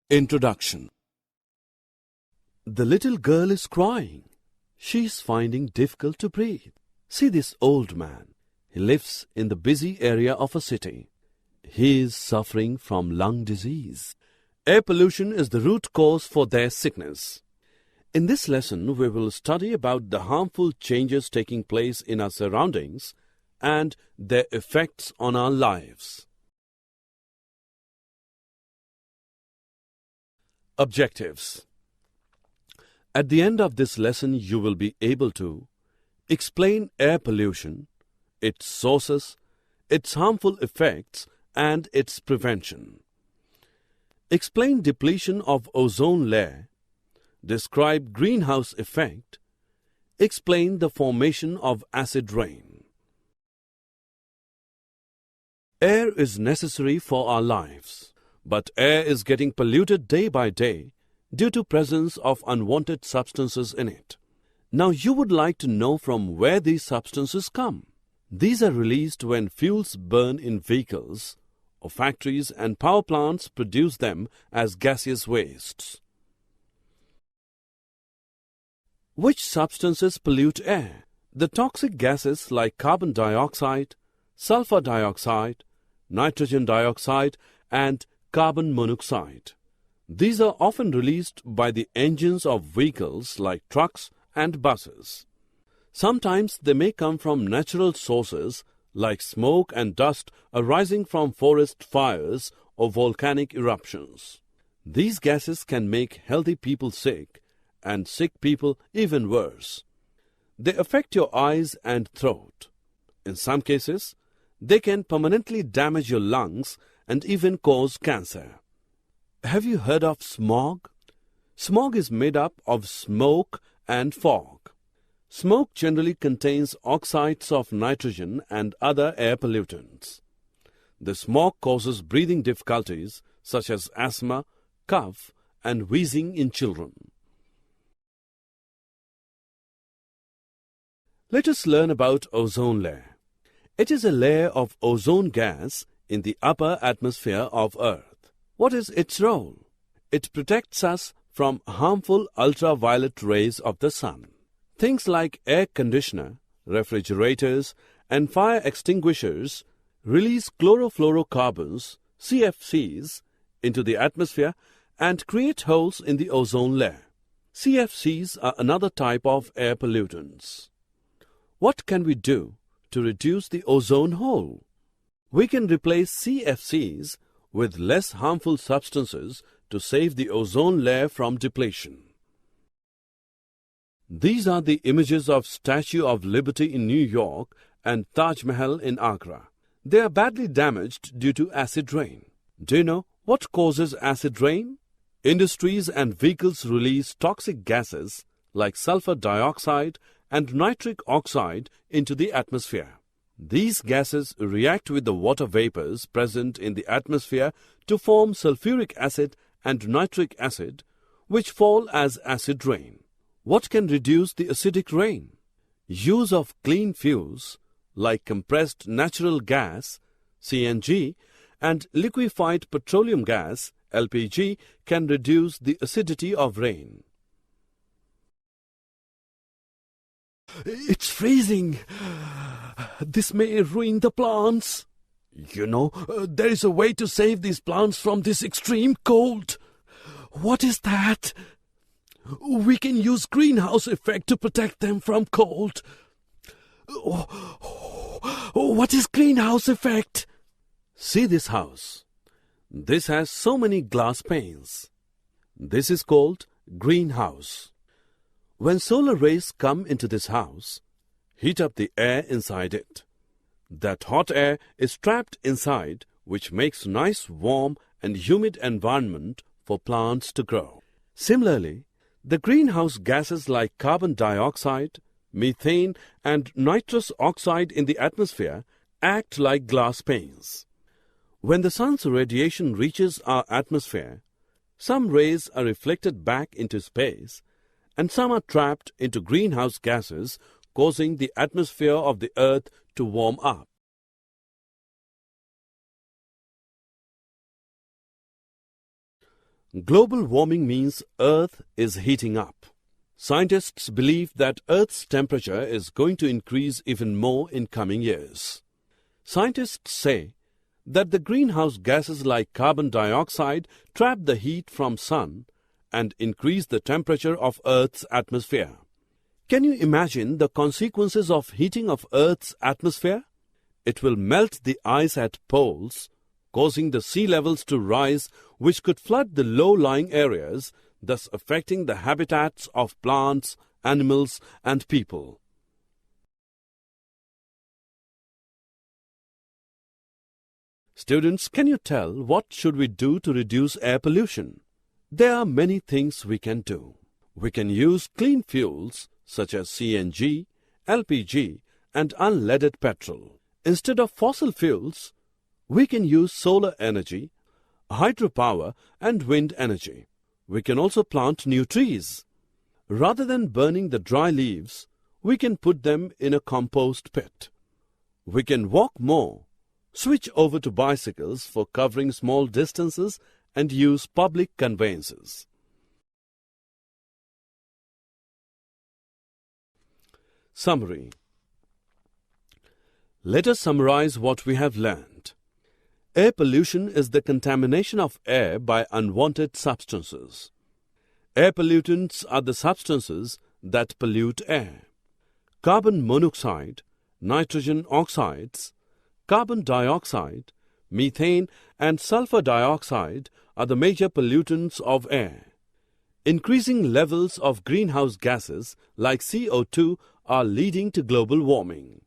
Introduction. The little girl is crying. She is finding difficult to breathe. See this old man. He lives in the busy area of a city. He is suffering from lung disease. Air pollution is the root cause for their sickness. In this lesson, we will study about the harmful changes taking place in our surroundings and their effects on our lives. Objectives. At the end of this lesson, you will be able to explain air pollution, its sources, its harmful effects, and its prevention. Explain depletion of ozone layer. Describe greenhouse effect. Explain the formation of acid rain. Air is necessary for our lives, but air is getting polluted day by day due to presence of unwanted substances in it. Now you would like to know from where these substances come. These are released when fuels burn in vehicles or factories and power plants produce them as gaseous wastes. Which substances pollute air? The toxic gases like carbon dioxide, sulfur dioxide, nitrogen dioxide, and carbon monoxide. These are often released by the engines of vehicles like trucks and buses. Sometimes they may come from natural sources like smoke and dust arising from forest fires or volcanic eruptions. These gases can make healthy people sick and sick people even worse. They affect your eyes and throat. In some cases, they can permanently damage your lungs and even cause cancer. Have you heard of smog? Smog is made up of smoke and fog. Smoke generally contains oxides of nitrogen and other air pollutants. The smog causes breathing difficulties such as asthma, cough, and wheezing in children. Let us learn about ozone layer. It is a layer of ozone gas in the upper atmosphere of Earth. What is its role? It protects us from harmful ultraviolet rays of the sun. Things like air conditioner, refrigerators, and fire extinguishers release chlorofluorocarbons, CFCs, into the atmosphere and create holes in the ozone layer. CFCs are another type of air pollutants. What can we do to reduce the ozone hole? We can replace CFCs with less harmful substances to save the ozone layer from depletion. These are the images of Statue of Liberty in New York and Taj Mahal in Agra. They are badly damaged due to acid rain. Do you know what causes acid rain? Industries and vehicles release toxic gases like sulfur dioxide and nitric oxide into the atmosphere. These gases react with the water vapors present in the atmosphere to form sulfuric acid and nitric acid, which fall as acid rain. What can reduce the acidic rain? Use of clean fuels like compressed natural gas, CNG, and liquefied petroleum gas, LPG, can reduce the acidity of rain. It's freezing. This may ruin the plants. You know, there is a way to save these plants from this extreme cold. What is that? We can use greenhouse effect to protect them from cold. What is greenhouse effect? See this house. This has so many glass panes. This is called greenhouse. When solar rays come into this house, heat up the air inside it. That hot air is trapped inside, which makes nice, warm and humid environment for plants to grow. Similarly, the greenhouse gases like carbon dioxide, methane and nitrous oxide in the atmosphere act like glass panes. When the sun's radiation reaches our atmosphere, some rays are reflected back into space and some are trapped into greenhouse gases, causing the atmosphere of the earth to warm up. Global warming means Earth is heating up. Scientists believe that Earth's temperature is going to increase even more in coming years. Scientists say that the greenhouse gases like carbon dioxide trap the heat from sun and increase the temperature of Earth's atmosphere. Can you imagine the consequences of heating of Earth's atmosphere? It will melt the ice at poles, causing the sea levels to rise, which could flood the low-lying areas, thus affecting the habitats of plants, animals, and people. Students, can you tell what should we do to reduce air pollution? There are many things we can do. We can use clean fuels such as CNG, LPG, and unleaded petrol. Instead of fossil fuels, we can use solar energy, hydropower, and wind energy. We can also plant new trees. Rather than burning the dry leaves, we can put them in a compost pit. We can walk more, switch over to bicycles for covering small distances, and use public conveyances. Summary. Let us summarize what we have learned. Air pollution is the contamination of air by unwanted substances. Air pollutants are the substances that pollute air. Carbon monoxide, nitrogen oxides, carbon dioxide, methane, and sulfur dioxide are the major pollutants of air. Increasing levels of greenhouse gases like CO2 are leading to global warming.